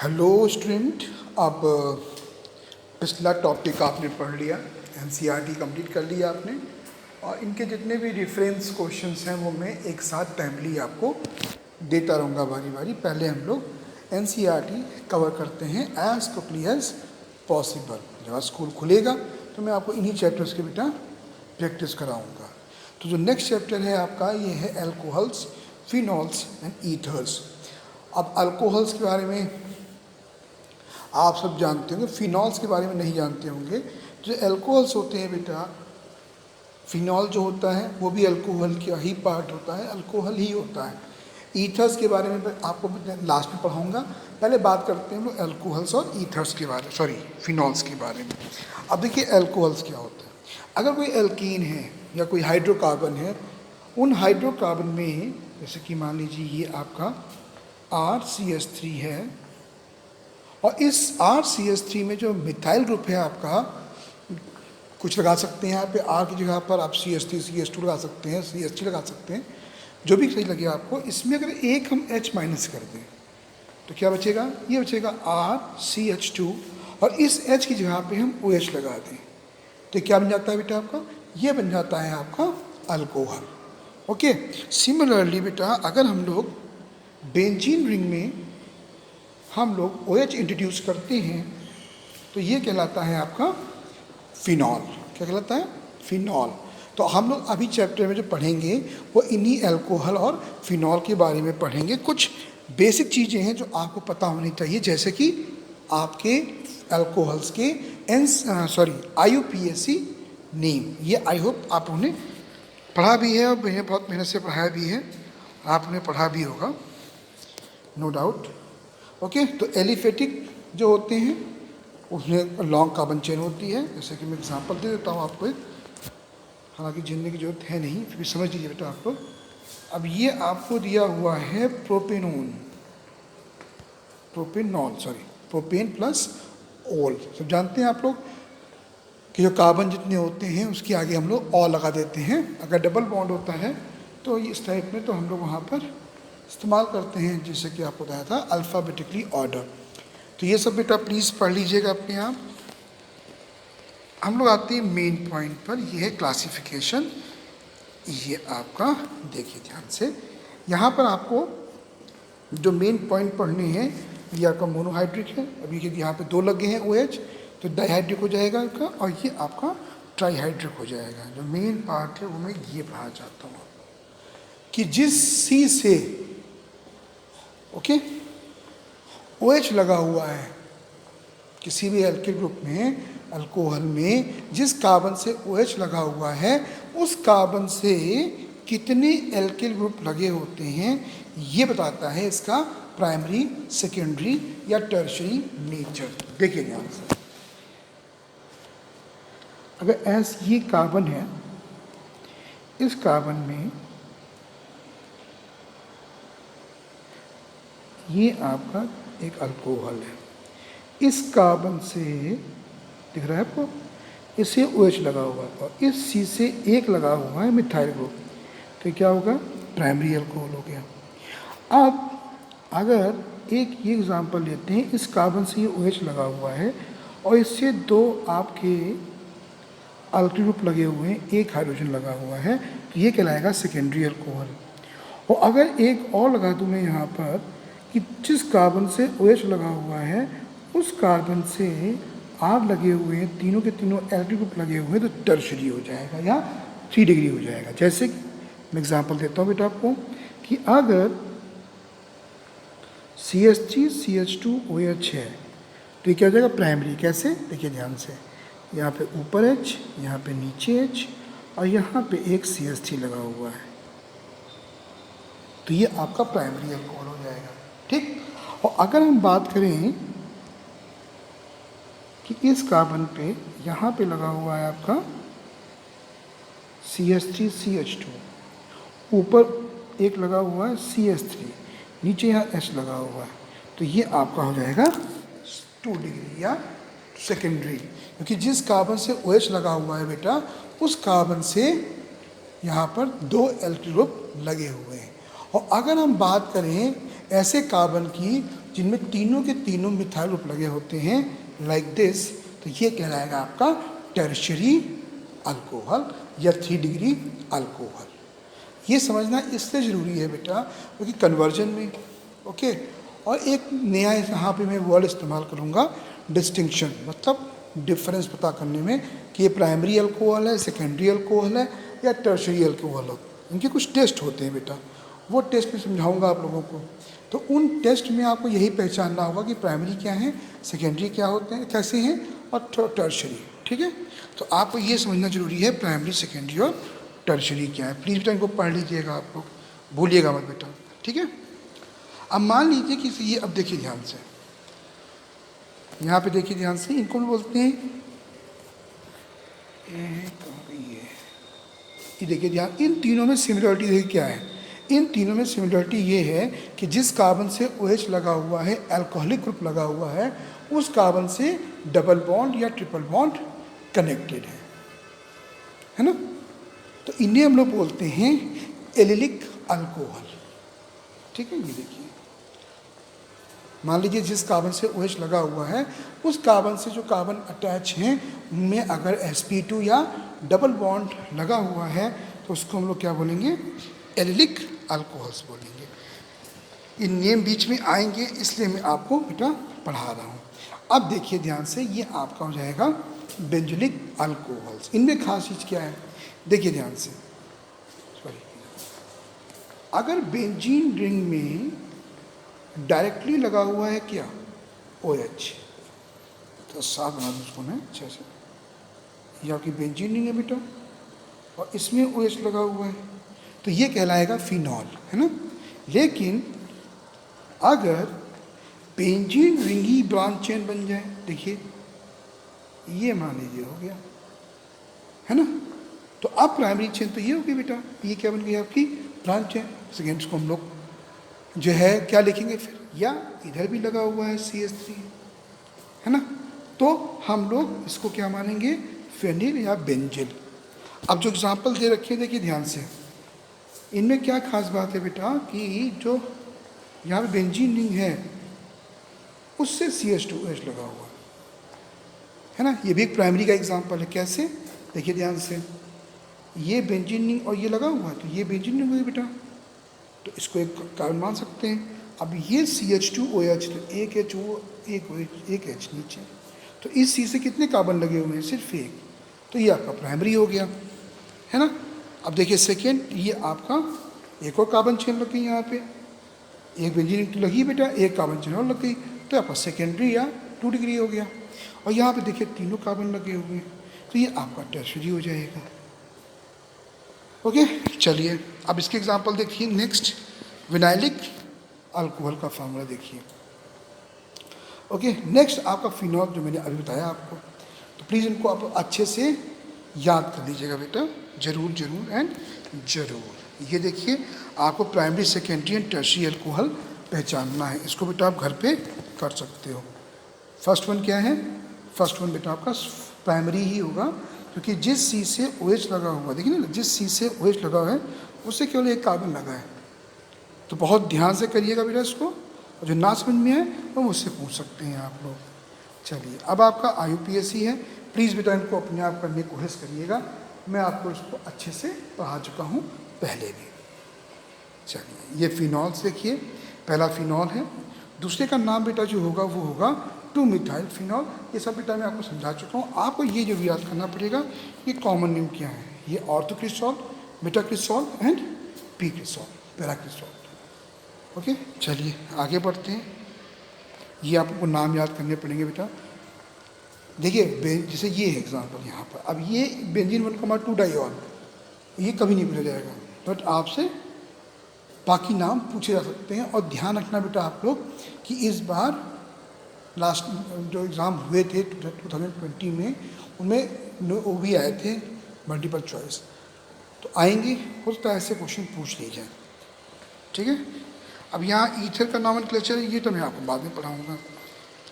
Hello student. अब पिछला topic आपने पढ़ लिया, एनसीईआरटी कंप्लीट कर लिया आपने, और इनके जितने भी रेफरेंस क्वेश्चंस हैं वो मैं एक साथ टाइमली आपको देता रहूँगा बारी बारी। पहले हम लोग एनसीईआरटी कवर करते हैं एज क्विकली एज पॉसिबल। जब स्कूल खुलेगा तो मैं आपको इन्हीं चैप्टर्स के बेटा प्रैक्टिस कराऊँगा। तो जो नेक्स्ट चैप्टर है आपका ये है अल्कोहल्स, फिनॉल्स एंड ईथर्स। अब अल्कोहल्स के बारे में आप सब जानते होंगे, फिनॉल्स के बारे में नहीं जानते होंगे। जो अल्कोहल्स होते हैं बेटा, फिनॉल जो होता है वो भी अल्कोहल का ही पार्ट होता है, अल्कोहल ही होता है। ईथर्स के बारे में आपको लास्ट में पढ़ाऊंगा। पहले बात करते हैं हम लोग अल्कोहल्स और ईथर्स के बारे में, फिनॉल्स के बारे में। अब देखिए अल्कोहल्स क्या होता है। अगर कोई एल्कीन है या कोई हाइड्रोकार्बन है, उन हाइड्रोकार्बन में जैसे कि मान लीजिए ये आपका RCH3 है, और इस RCH3 में जो मिथाइल ग्रुप है आपका, कुछ लगा सकते हैं यहाँ पे R की जगह पर आप CH3 CH2 लगा सकते हैं, CH3 लगा सकते हैं, जो भी सही लगे आपको। इसमें अगर एक हम H माइनस कर दें तो क्या बचेगा, ये बचेगा RCH2, और इस H की जगह पे हम OH लगा दें तो क्या बन जाता है बेटा आपका, ये बन जाता है आपका अल्कोहल। ओके। सिमिलरली बेटा अगर हम लोग बेंजीन रिंग में हम लोग OH इंट्रोड्यूस करते हैं तो ये कहलाता है आपका फिनॉल। क्या कहलाता है, फिनॉल। तो हम लोग अभी चैप्टर में जो पढ़ेंगे वो इन्हीं अल्कोहल और फिनॉल के बारे में पढ़ेंगे। कुछ बेसिक चीज़ें हैं जो आपको पता होनी चाहिए, जैसे कि आपके अल्कोहल्स के IUPAC नेम। ये आई होप आप उन्हें पढ़ा भी है और बहुत मेहनत से पढ़ाया भी है, आपने पढ़ा भी होगा, नो डाउट। ओके। तो एलिफेटिक जो होते हैं उसमें लॉन्ग कार्बन चेन होती है। जैसे कि मैं एग्जांपल दे देता हूँ आपको एक, हालांकि जानने की जरूरत है नहीं, फिर भी समझ लीजिए बेटा आप लोग। अब ये आपको दिया हुआ है प्रोपेन प्लस ओल। सब जानते हैं आप लोग कि जो कार्बन जितने होते हैं उसके आगे हम लोग ऑल लगा देते हैं। अगर डबल बॉन्ड होता है तो इस टाइप में तो हम लोग वहाँ पर इस्तेमाल करते हैं, जैसे कि आपको बताया था अल्फ़ाबेटिकली ऑर्डर। तो ये सब बेटा प्लीज़ पढ़ लीजिएगा अपने आप। हम लोग आते हैं मेन पॉइंट पर, ये है क्लासिफिकेशन। ये आपका देखिए ध्यान से, यहाँ पर आपको जो मेन पॉइंट पढ़ने हैं, ये आपका मोनोहाइड्रिक है। अभी के यहाँ पे 2 लगे हैं OH, तो डाइहाइड्रिक हो जाएगा आपका, और ये आपका ट्राईहाइड्रिक हो जाएगा। जो मेन पार्ट है वो मैं ये पढ़ा चाहता हूँ कि जिस C से OH लगा हुआ है किसी भी एल्किल ग्रुप में, अल्कोहल में जिस कार्बन से OH लगा हुआ है उस कार्बन से कितने एल्किल ग्रुप लगे होते हैं, ये बताता है इसका प्राइमरी, सेकेंडरी या टर्शियरी नेचर। देखिए ध्यान से, अगर ये कार्बन है, इस कार्बन में ये आपका एक अल्कोहल है, इस कार्बन से दिख रहा है आपको, इससे OH लगा हुआ है और इस C से एक लगा हुआ है मिथाइल ग्रुप, तो क्या होगा, प्राइमरी अल्कोहल हो गया। अब अगर एक ये एग्जांपल लेते हैं, इस कार्बन से ये OH लगा हुआ है और इससे 2 आपके अल्किल ग्रुप लगे हुए हैं, एक हाइड्रोजन लगा हुआ है, तो ये कहलाएगा सेकेंडरी अल्कोहल। और अगर एक और लगा दूँ मैं यहाँ पर कि जिस कार्बन से OH लगा हुआ है उस कार्बन से R लगे हुए हैं, तीनों के तीनों एल्किल ग्रुप लगे हुए हैं, तो टर्शियरी हो जाएगा या 3 डिग्री हो जाएगा। जैसे मैं एग्जांपल देता हूँ बेटा आपको कि अगर CH3 CH2 OH है तो ये क्या हो जाएगा, प्राइमरी। कैसे, देखिए ध्यान से, यहाँ पे ऊपर H, यहाँ पे नीचे H, और यहाँ पे एक CH3 लगा हुआ है, तो ये आपका प्राइमरी अल्कोहल हो जाएगा। ठीक। और अगर हम बात करें कि इस कार्बन पे यहाँ पे लगा हुआ है आपका CH3 CH2, ऊपर एक लगा हुआ है CH3, नीचे यहाँ H लगा हुआ है, तो ये आपका हो जाएगा 2 डिग्री या सेकेंडरी, क्योंकि जिस कार्बन से OH लगा हुआ है बेटा उस कार्बन से यहाँ पर 2 एल्किल ग्रुप लगे हुए हैं। और अगर हम बात करें ऐसे कार्बन की जिनमें तीनों के तीनों मिथाइल ग्रुप लगे होते हैं लाइक दिस, तो ये कहलाएगा आपका टर्शियरी अल्कोहल या 3 डिग्री अल्कोहल। ये समझना इसलिए ज़रूरी है बेटा क्योंकि कन्वर्जन में ओके। और एक नया यहाँ पे मैं वर्ड इस्तेमाल करूँगा डिस्टिंक्शन, मतलब डिफरेंस पता करने में कि ये प्राइमरी अल्कोहल है, सेकेंडरी अल्कोहल है या टर्शियरी अल्कोहल हो। इनके कुछ टेस्ट होते हैं बेटा, वो टेस्ट में समझाऊंगा आप लोगों को। तो उन टेस्ट में आपको यही पहचानना होगा कि प्राइमरी क्या है, सेकेंडरी क्या होते हैं, कैसे हैं, और टर्शियरी। ठीक है, तो आपको ये समझना जरूरी है प्राइमरी, सेकेंडरी और टर्शियरी क्या है। प्लीज़ बेटा इनको पढ़ लीजिएगा, आप लोग भूलिएगा मत बेटा। ठीक है, अब मान लीजिए कि ये, अब देखिए ध्यान से, यहाँ पे देखिए ध्यान से, इनको भी बोलते हैं ये देखिए ध्यान, इन तीनों में सिमिलरिटी देखिए क्या है। इन तीनों में सिमिलरिटी ये है कि जिस कार्बन से OH लगा हुआ है, अल्कोहलिक ग्रुप लगा हुआ है, उस कार्बन से डबल बॉन्ड या ट्रिपल बॉन्ड कनेक्टेड है ना। तो इन्हें हम लोग बोलते हैं एलिलिक अल्कोहल। ठीक है, ये देखिए, मान लीजिए जिस कार्बन से OH लगा हुआ है, उस कार्बन से जो कार्बन अटैच हैं उनमें अगर sp2 या डबल बॉन्ड लगा हुआ है तो उसको हम लोग क्या बोलेंगे, एलिलिक अल्कोहल्स बोलेंगे। इन नेम बीच में आएंगे इसलिए मैं आपको बेटा पढ़ा रहा हूँ। अब देखिए ध्यान से, ये आपका हो जाएगा बेंजोइक अल्कोहल्स। इनमें खास चीज़ क्या है, देखिए ध्यान से, सॉरी, अगर बेंजीन रिंग में डायरेक्टली लगा हुआ है क्या, OH, तो साफ बना दूँ उसको मैं अच्छे से, ये आपकी बेंजीन रिंग है बेटा और इसमें OH लगा हुआ है तो ये कहलाएगा फिनॉल, है ना। लेकिन अगर बेंजीन रिंग ही ब्रांच चेन बन जाए, देखिए ये मान लीजिए हो गया, है ना, तो अब प्राइमरी चेन तो ये होगी बेटा, ये क्या बन गई आपकी ब्रांच चेन। सेकेंड्स को हम लोग जो है क्या लिखेंगे फिर, या इधर भी लगा हुआ है CH3, है ना, तो हम लोग इसको क्या मानेंगे, फेनिल या बेंजिल। अब जो एग्जांपल दे रखे हैं देखिए ध्यान से, इनमें क्या खास बात है बेटा कि जो यहाँ पे बेंजीन रिंग है उससे CH2OH लगा हुआ है ना, ये भी एक प्राइमरी का एग्जांपल है। कैसे, देखिए ध्यान से, ये बेंजीन रिंग और ये लगा हुआ है तो ये बेंजीन रिंग हुई बेटा, तो इसको एक कार्बन मान सकते हैं। अब ये CH2OH, तो एक H एक H नीचे, तो इस C से कितने कार्बन लगे हुए हैं, सिर्फ एक, तो ये आपका प्राइमरी हो गया, है ना। अब देखिए सेकेंड, ये आपका एक और कार्बन चेन लग गई, यहाँ पे एक बेंजीन रिंग लगी बेटा, एक कार्बन चेन और लग गई, तो आपका सेकेंडरी या 2 डिग्री हो गया। और यहाँ पे देखिए तीनों कार्बन लगे हुए हैं तो ये आपका टर्शियरी हो जाएगा। ओके, चलिए अब इसके एग्जांपल देखिए। नेक्स्ट, विनाइलिक अल्कोहल का फार्मूला देखिए। ओके, नेक्स्ट आपका फिनॉल, जो मैंने अभी बताया आपको, तो प्लीज़ इनको आप अच्छे से याद कर लीजिएगा बेटा, जरूर जरूर एंड जरूर। ये देखिए, आपको primary, secondary and tertiary alcohol पहचानना है, इसको बेटा आप घर पे कर सकते हो। फर्स्ट वन क्या है, फर्स्ट वन बेटा आपका प्राइमरी ही होगा, क्योंकि जिस C से OH लगा हुआ, देखिए ना, जिस C से OH लगा हुआ है उससे केवल एक कार्बन लगा है, तो बहुत ध्यान से करिएगा बेटा इसको, और जो ना समझ में आए वो मुझसे पूछ सकते हैं आप लोग। चलिए, अब आपका IUPAC है, प्लीज़ बेटा इनको अपने आप करने की कोशिश करिएगा, मैं आपको इसको अच्छे से पढ़ा चुका हूँ पहले भी। चलिए, ये फिनॉल्स देखिए, पहला फिनॉल है, दूसरे का नाम बेटा जो होगा वो होगा 2-मिथाइल फिनॉल। ये सब बेटा मैं आपको समझा चुका हूँ, आपको ये जो याद करना पड़ेगा ये कॉमन नेम क्या है, ये ऑर्थोक्रिसॉल, मेटाक्रिसॉल एंड पीक्रिसॉल, पैराक्रिसॉल। ओके, चलिए आगे बढ़ते हैं। ये आपको नाम याद करने पड़ेंगे बेटा। देखिए जैसे ये है एग्जाम्पल यहाँ पर, अब ये बेंजीन 1,2 डाइऑल, ये कभी नहीं पूछा जाएगा, बट आपसे बाकी नाम पूछे जा सकते हैं। और ध्यान रखना बेटा आप लोग कि इस बार लास्ट जो एग्ज़ाम हुए थे 2020 में, उनमें वो भी आए थे मल्टीपल चॉइस, तो आएंगे, हो सकता है ऐसे क्वेश्चन पूछ लिए जाए। ठीक है, अब यहाँ ईथर का नॉमेनक्लेचर है, ये तो मैं आपको बाद में पढ़ाऊँगा।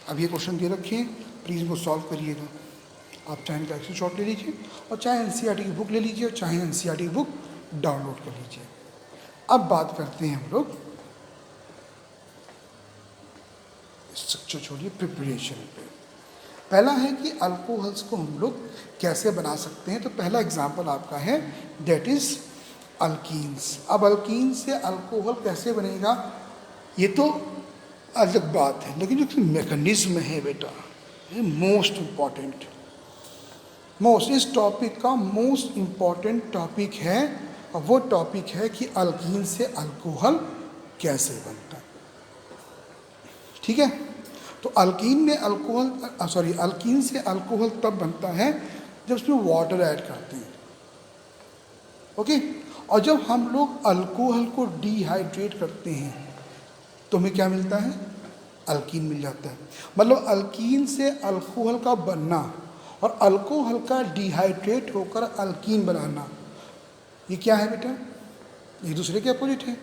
अब ये क्वेश्चन दे रखे हैं, प्लीज़ इनको सॉल्व करिएगा। आप चाहे इनका एक्सेल शॉट ले लीजिए और चाहे NCERT की बुक ले लीजिए और चाहे NCERT की बुक डाउनलोड कर लीजिए। अब बात करते हैं हम लोग स्ट्रक्चर छोड़िए, प्रिपरेशन पे। पहला है कि अल्कोहल्स को हम लोग कैसे बना सकते हैं। तो पहला एग्जांपल आपका है दैट इज़ अल्कीन्स। अब अल्कीन से अल्कोहल कैसे बनेगा ये तो अलग बात है, लेकिन जो मैकेनिज्म है बेटा, ये मोस्ट इम्पॉर्टेंट, इस टॉपिक का मोस्ट इम्पॉर्टेंट टॉपिक है। और वो टॉपिक है कि अल्कीन से अल्कोहल कैसे बनता है। ठीक है, तो अल्कीन से अल्कोहल तब बनता है जब उसमें वाटर ऐड करते हैं। ओके, और जब हम लोग अल्कोहल को डिहाइड्रेट करते हैं तो हमें क्या मिलता है, अल्कीन मिल जाता है। मतलब अल्कीन से अल्कोहल का बनना और अल्कोहल का डिहाइड्रेट होकर अल्कीन बनाना, ये क्या है बेटा, एक दूसरे के अपोजिट है,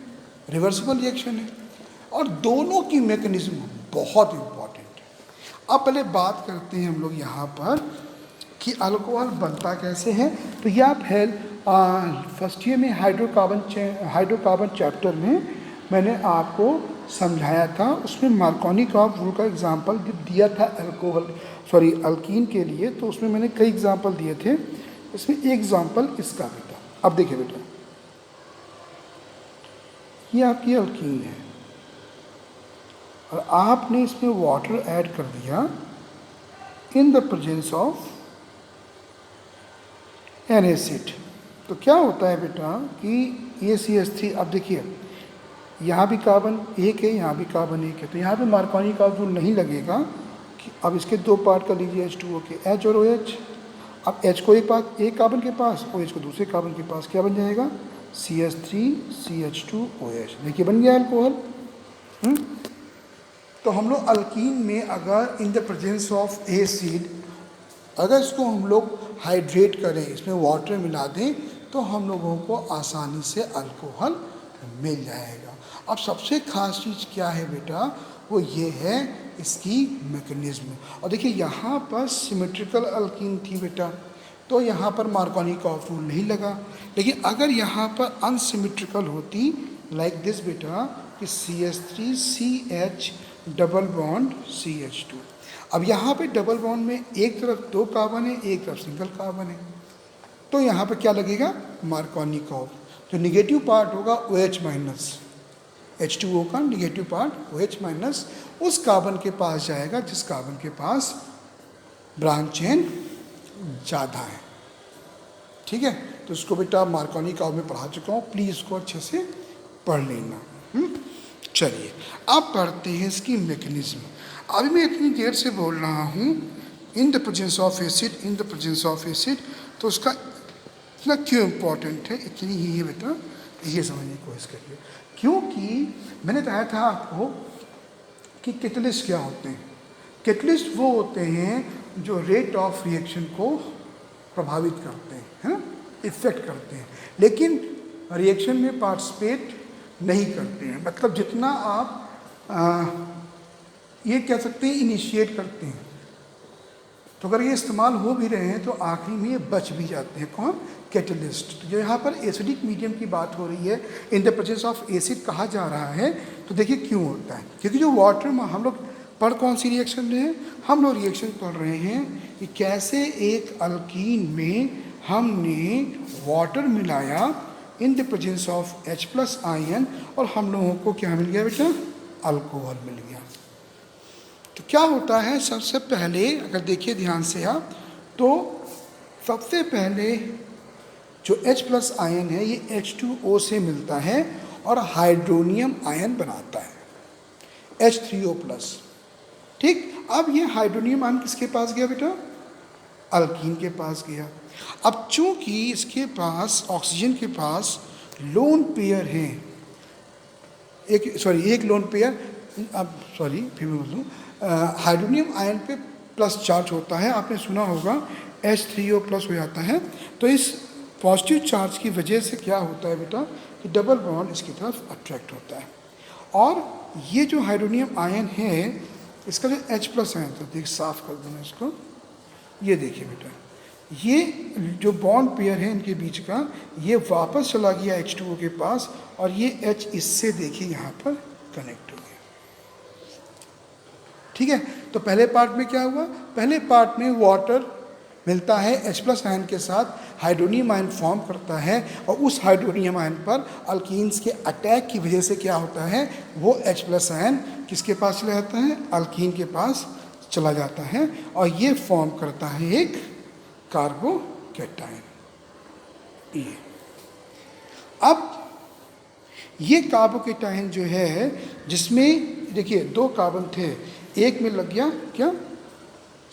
रिवर्सिबल रिएक्शन है। और दोनों की मैकेनिज्म बहुत इंपॉर्टेंट है। अब पहले बात करते हैं हम लोग यहाँ पर कि अल्कोहल बनता कैसे है। तो ये आप है फर्स्ट ईयर में हाइड्रोकार्बन चैप्टर में मैंने आपको समझाया था। उसमें मार्कोनी-कॉफ रूल का एग्जाम्पल दिया था अल्कीन के लिए। तो उसमें मैंने कई एग्जाम्पल दिए थे, इसमें एक एग्जाम्पल इसका भी था। अब देखिए बेटा, ये आपकी अल्कीन है और आपने इसमें वाटर ऐड कर दिया in the presence of N acid. तो क्या होता है बेटा कि ये CH3, अब देखिए यहाँ भी कार्बन एक है, यहाँ भी कार्बन एक है, तो यहाँ पे मार्कोनी-कॉफ रूल नहीं लगेगा कि अब इसके दो पार्ट कर लीजिए H2O के, H और OH। अब H को एक कार्बन के पास, OH को दूसरे कार्बन के पास, क्या बन जाएगा, CH3CH2OH। देखिए बन गया अल्कोहल। तो हम लोग अल्कीन में अगर in the presence of acid अगर इसको हम लोग हाइड्रेट करें, इसमें वाटर मिला दें, तो हम लोगों को आसानी से अल्कोहल मिल जाएगा। अब सबसे खास चीज़ क्या है बेटा, वो ये है इसकी मैकेनिज्म। और देखिए यहाँ पर सिमेट्रिकल अल्कीन थी बेटा, तो यहाँ पर मार्कोनी-कॉफ रूल नहीं लगा। लेकिन अगर यहाँ पर अनसिमेट्रिकल होती लाइक दिस बेटा कि CH3CH डबल बॉन्ड CH2, अब यहाँ पे डबल बॉन्ड में एक तरफ दो कार्बन है, एक तरफ सिंगल कार्बन है, तो यहाँ पे क्या लगेगा, मार्कोनी-कॉफ। तो निगेटिव पार्ट होगा OH माइनस, H2O का निगेटिव पार्ट OH माइनस उस कार्बन के पास जाएगा जिस कार्बन के पास ब्रांच चेन ज़्यादा है। ठीक है, तो इसको बेटा मार्कोनी-कॉफ में पढ़ा चुका हूँ, प्लीज़ इसको अच्छे से पढ़ लेना। चलिए अब पढ़ते हैं इसकी मैकेनिज्म। अभी मैं इतनी देर से बोल रहा हूँ in the presence of acid, तो उसका इतना क्यों इम्पोर्टेंट है, इतनी ही है बेटा, ये समझने की कोशिश करिए। क्योंकि मैंने बताया था आपको कि कैटलिस्ट क्या होते हैं। कैटलिस्ट वो होते हैं जो रेट ऑफ रिएक्शन को प्रभावित करते हैं, है ना, इफेक्ट करते हैं, लेकिन रिएक्शन में पार्टिसिपेट नहीं करते हैं। मतलब जितना आप ये कह सकते हैं इनिशिएट करते हैं, तो अगर ये इस्तेमाल हो भी रहे हैं तो आखिरी में ये बच भी जाते हैं। कौन, कैटलिस्ट। तो जो यहाँ पर एसिडिक मीडियम की बात हो रही है, in the presence of acid कहा जा रहा है, तो देखिए क्यों होता है। क्योंकि जो वाटर में हम लोग पढ़ कौन सी रिएक्शन रहे हैं, हम लोग रिएक्शन पढ़ रहे हैं कि कैसे एक अल्कीन में हमने वाटर मिलाया in the presence of H+ ion और हम लोगों को क्या मिल गया बेटा, अल्कोहल मिल गया। तो क्या होता है, सबसे पहले अगर देखिए ध्यान से आप, तो सबसे पहले जो H+ आयन है ये H2O से मिलता है और हाइड्रोनियम आयन बनाता है H3O+। ठीक, अब ये हाइड्रोनियम आयन किसके पास गया बेटा, अल्कीन के पास गया। अब चूंकि इसके पास ऑक्सीजन के पास लोन पेयर है, एक लोन पेयर, फिर मैं बोलूँ, हाइड्रोनियम आयन पे प्लस चार्ज होता है, आपने सुना होगा H3O+ हो जाता है। तो इस पॉजिटिव चार्ज की वजह से क्या होता है बेटा कि डबल बॉन्ड इसकी तरफ अट्रैक्ट होता है। और ये जो हाइड्रोनियम आयन है, इसका जो H+ आयन, तो देख साफ कर दूँ इसको, ये देखिए बेटा, ये जो बॉन्ड पेयर है इनके बीच का, ये वापस चला गया H2O के पास और ये H इससे देखिए यहाँ पर कनेक्ट हो गया। ठीक है। तो पहले पार्ट में क्या हुआ, पहले पार्ट में वाटर मिलता है H+ आयन के साथ, हाइड्रोनियम आयन फॉर्म करता है और उस हाइड्रोनियम आयन पर अल्कीन्स के अटैक की वजह से क्या होता है, वो H+ आयन किसके पास चला जाता है, अल्कीन के पास चला जाता है और ये फॉर्म करता है एक कार्बोकैटायन। ये अब ये कार्बोकैटायन जो है, जिसमें देखिए 2 कार्बन थे, एक में लग गया क्या,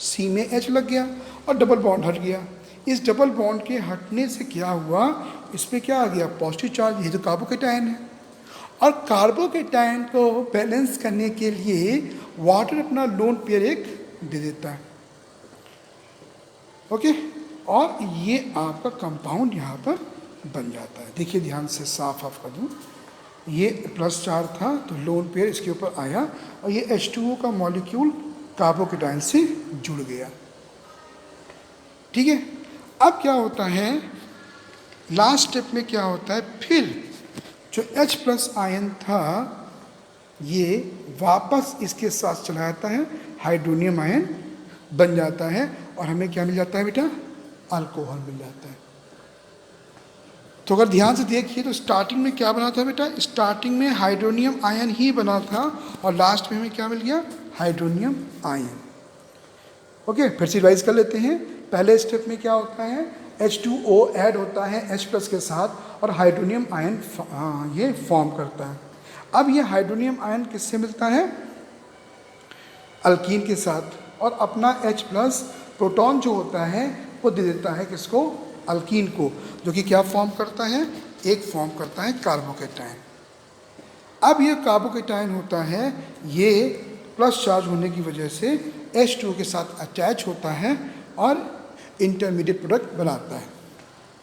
C में H लग गया और डबल बॉन्ड हट गया। इस डबल बॉन्ड के हटने से क्या हुआ, इस पर क्या आ गया, पॉजिटिव चार्ज। ये जो कार्बोकैटायन है, और कार्बोकैटायन को बैलेंस करने के लिए वाटर अपना लोन पेयर एक दे देता है। ओके, और ये आपका कंपाउंड यहाँ पर बन जाता है। देखिए ध्यान से, साफ कर दूँ, ये प्लस चार्ज था तो लोन पेयर इसके ऊपर आया और ये H2O का मॉलिक्यूल कार्बोकैटायन से जुड़ गया। ठीक है, अब क्या होता है, लास्ट स्टेप में क्या होता है, फिर जो H+ आयन था ये वापस इसके साथ चला जाता है, हाइड्रोनियम आयन बन जाता है और हमें क्या मिल जाता है बेटा, अल्कोहल मिल जाता है। तो अगर ध्यान से देखिए तो स्टार्टिंग में क्या बना था बेटा, स्टार्टिंग में हाइड्रोनियम आयन ही बना था और लास्ट में हमें क्या मिल गया, हाइड्रोनियम आयन। ओके, फिर से रिवाइज कर लेते हैं। पहले स्टेप में क्या होता है, H2O ऐड होता है H+ के साथ और हाइड्रोनियम आयन ये फॉर्म करता है। अब ये हाइड्रोनियम आयन किससे मिलता है, अल्कीन के साथ, और अपना H+ प्रोटॉन जो होता है वो दे देता है किसको, अल्कीन को, जो कि क्या फॉर्म करता है, एक फॉर्म करता है कार्बोकैटायन। अब ये कार्बोकैटायन होता है, ये प्लस चार्ज होने की वजह से H2 के साथ अटैच होता है और इंटरमीडिएट प्रोडक्ट बनाता है,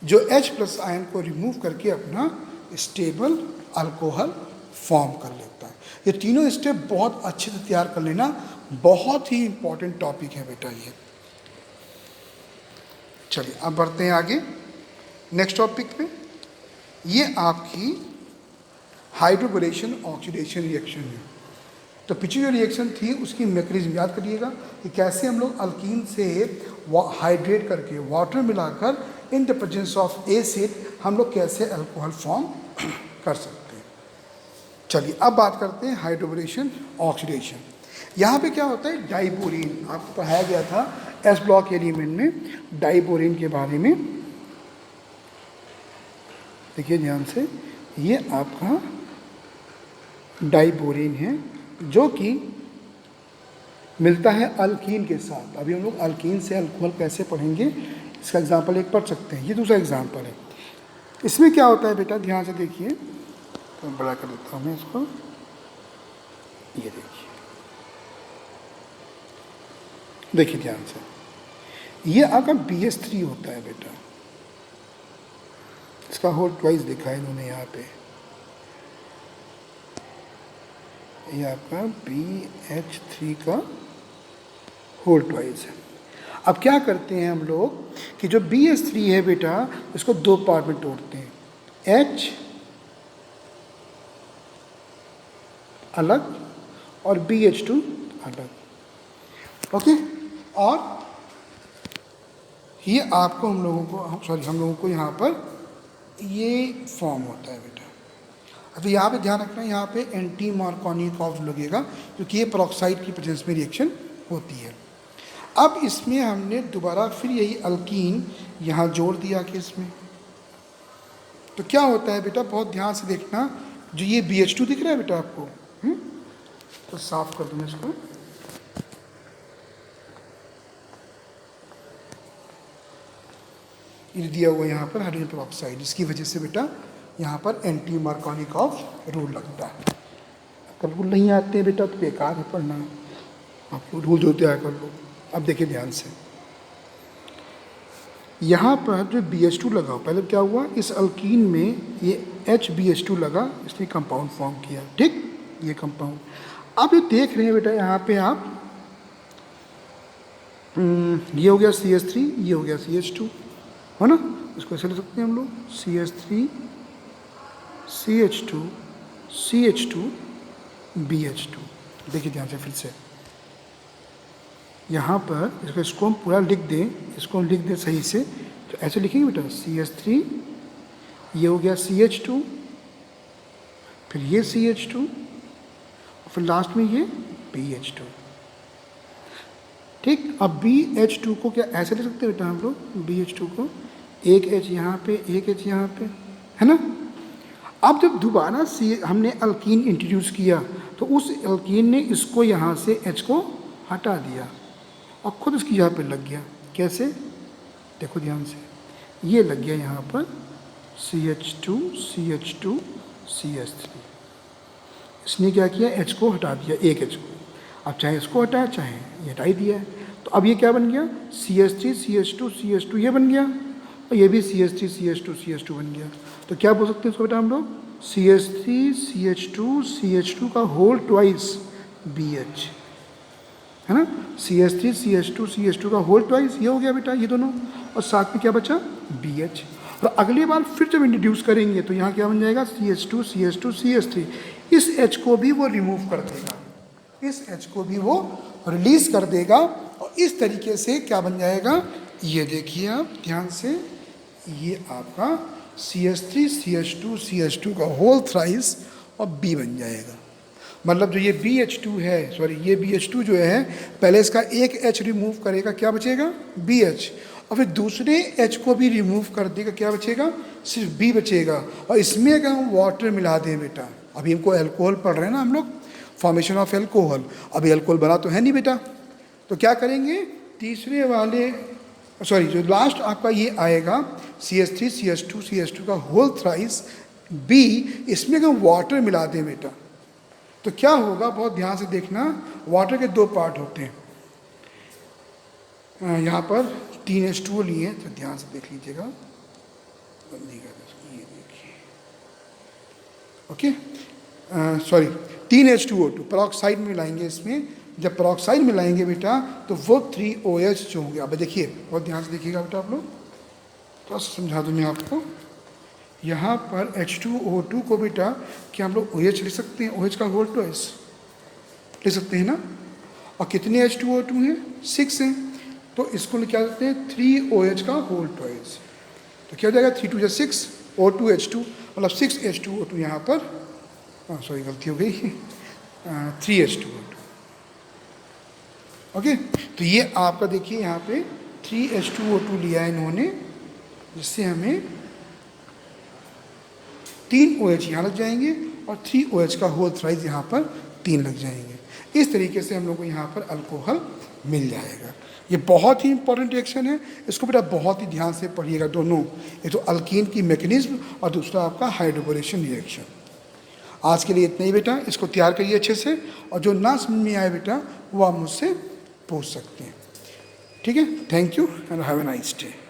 जो H+ आयन को रिमूव करके अपना स्टेबल अल्कोहल फॉर्म कर लेता है। ये तीनों स्टेप बहुत अच्छे से तैयार कर लेना, बहुत ही इंपॉर्टेंट टॉपिक है बेटा ये। चलिए अब बढ़ते हैं आगे नेक्स्ट टॉपिक पे। ये आपकी हाइड्रोबोरेशन ऑक्सीडेशन रिएक्शन है। तो पिछली जो रिएक्शन थी उसकी मैकेनिज्म याद करिएगा कि कैसे हम लोग अल्कीन से हाइड्रेट करके वाटर मिलाकर in the presence of acid हम लोग कैसे अल्कोहल फॉर्म कर सकते हैं। चलिए अब बात करते हैं हाइड्रोबोरेशन ऑक्सीडेशन। यहाँ पे क्या होता है, डाइबोरेन आपको पढ़ाया गया था एस ब्लॉक एलिमेंट में डाइबोरेन के बारे में। देखिए ध्यान से, ये आपका डाइबोरेन है जो कि मिलता है अल्कीन के साथ। अभी हम लोग अल्कीन से अल्कोहल कैसे पढ़ेंगे, इसका एग्जांपल एक पढ़ सकते हैं। ये दूसरा एग्जांपल है। इसमें क्या होता है बेटा, ध्यान से देखिए, तो बड़ा कर देता हूँ मैं इसको। ये देखिए ध्यान से, ये आपका BH3 होता है बेटा। इसका होल ट्वाइस दिखा है इन्होंने यहाँ पे। ये आपका BH3 का होल ट्वाइस है। अब क्या करते हैं हम लोग कि जो BH3 है बेटा, इसको 2 पार्ट में तोड़ते हैं, H अलग और BH2 अलग। ओके, और ये आपको हम लोगों को यहाँ पर ये फॉर्म होता है बेटा। अब यहाँ पे ध्यान रखना, यहाँ पे एंटी मार्कोनिकोव लगेगा क्योंकि ये पेरोक्साइड की प्रेजेंस में रिएक्शन होती है। अब इसमें हमने दोबारा फिर यही अल्कीन यहाँ जोड़ दिया कि इसमें तो क्या होता है बेटा, बहुत ध्यान से देखना। जो ये BH2 दिख रहा है बेटा आपको, तो साफ कर दूँ मैं इसको। ये दिया हुआ यहाँ पर हाइड्रोजन पेरोक्साइड, इसकी वजह से बेटा यहाँ पर एंटी मार्कोनिकोव रूल लगता है। अगर रूल नहीं आते हैं बेटा तो बेकार है पढ़ना, आपको रूल जो तैयार कर लो। अब देखिए ध्यान से, यहाँ पर जो BH2 लगा, पहले क्या हुआ, इस अल्कीन में ये HBH2 लगा, इसने कंपाउंड फॉर्म किया, ठीक, ये कंपाउंड। अब ये देख रहे हैं बेटा यहाँ पे आप, ये हो गया CH3, ये हो गया CH2, है ना। इसको ऐसे ले सकते हैं हम लोग, CH3 CH2 CH2 BH2। देखिए ध्यान से फिर से, यहाँ पर इसको हम पूरा लिख दें, इसको हम लिख दें सही से, तो ऐसे लिखेंगे बेटा CH3, ये हो गया CH2, फिर ये CH2, फिर लास्ट में ये BH2। ठीक, अब BH2 को क्या ऐसे लिख सकते हैं बेटा हम लोग, BH2 को एक H यहाँ पे, एक H यहाँ पे, है ना। अब जब दोबारा हमने अल्कीन इंट्रोड्यूस किया तो उस अल्कीन ने इसको यहाँ से H को हटा दिया और खुद इसकी यहाँ पे लग गया। कैसे, देखो ध्यान से, ये लग गया यहाँ पर CH2 CH2 CH3। इसने क्या किया, H को हटा दिया, एक H को। अब चाहे इसको हटाया चाहे ये हटा ही दिया है, तो अब ये क्या बन गया, CH3 CH2 CH2 ये बन गया, और ये भी CH3 CH2 CH2 बन गया। तो क्या बोल सकते हैं इसको बेटा हम लोग, CH3 CH2 CH2 का होल ट्वाइस BH, है ना। CH3 CH2 CH2 का होल ट्वाइस ये हो गया बेटा, ये दोनों, और साथ में क्या बचा, BH। और अगली बार फिर जब इंट्रोड्यूस करेंगे तो यहाँ क्या बन जाएगा, CH2 CH2 CH3। इस H को भी वो रिमूव कर देगा, इस H को भी वो रिलीज कर देगा, और इस तरीके से क्या बन जाएगा, ये देखिए आप ध्यान से, ये आपका CH3 CH2 CH2 का होल थ्राइस और B बन जाएगा। मतलब जो ये BH2 है, सॉरी ये BH2 जो है, पहले इसका एक H रिमूव करेगा, क्या बचेगा, BH, और फिर दूसरे H को भी रिमूव कर देगा, क्या बचेगा, सिर्फ B बचेगा। और इसमें अगर हम वाटर मिला दें बेटा, अभी हमको अल्कोहल पढ़ रहे हैं ना हम लोग, फॉर्मेशन ऑफ अल्कोहल, अभी अल्कोहल बना तो है नहीं बेटा, तो क्या करेंगे, तीसरे वाले, सॉरी जो लास्ट आपका ये आएगा CH3 CH2 CH2 का होल थ्राइस B, इसमें अगर वाटर मिला दें बेटा तो क्या होगा, बहुत ध्यान से देखना। वाटर के दो पार्ट होते हैं, यहाँ पर 3 H2O लिए, तो ध्यान से देख लीजिएगा, बंदी कर दो, ये देखिए, ओके, सॉरी 3 H2O2 पेरोक्साइड में मिलाएंगे। इसमें जब पेरोक्साइड मिलाएंगे बेटा तो वो 3OH जो होंगे, अब देखिए बहुत ध्यान से देखिएगा बेटा, आप लोग थोड़ा सा समझा दूँ मैं आपको। यहाँ पर H2O2 को बेटा क्या हम लोग OH लिख सकते हैं, OH का होल ट्वाइस लिख सकते हैं ना, और कितने H2O2 हैं, 6 हैं, तो इसको क्या कहते हैं, 3OH का होल ट्वाइस। तो क्या हो जाएगा, 3 2 6 O2H2, मतलब 6 H2O2 यहाँ पर, सॉरी गलती हो गई, 3 H2O2। ओके, तो ये आपका देखिए यहाँ पे 3 H2O2 लिया है इन्होंने, जिससे हमें 3 OH यहाँ लग जाएंगे और 3 OH का होल थ्राइस यहाँ पर 3 लग जाएंगे। इस तरीके से हम लोग को यहाँ पर अल्कोहल मिल जाएगा। ये बहुत ही इंपॉर्टेंट रिएक्शन है, इसको बेटा बहुत ही ध्यान से पढ़िएगा दोनों, एक तो अल्कीन की मैकेनिज्म और दूसरा आपका हाइड्रोबोरेशन रिएक्शन। आज के लिए इतना ही बेटा, इसको तैयार करिए अच्छे से, और जो ना समझ में आए बेटा वो आप मुझसे पूछ सकते हैं। ठीक है, thank you and have a nice day.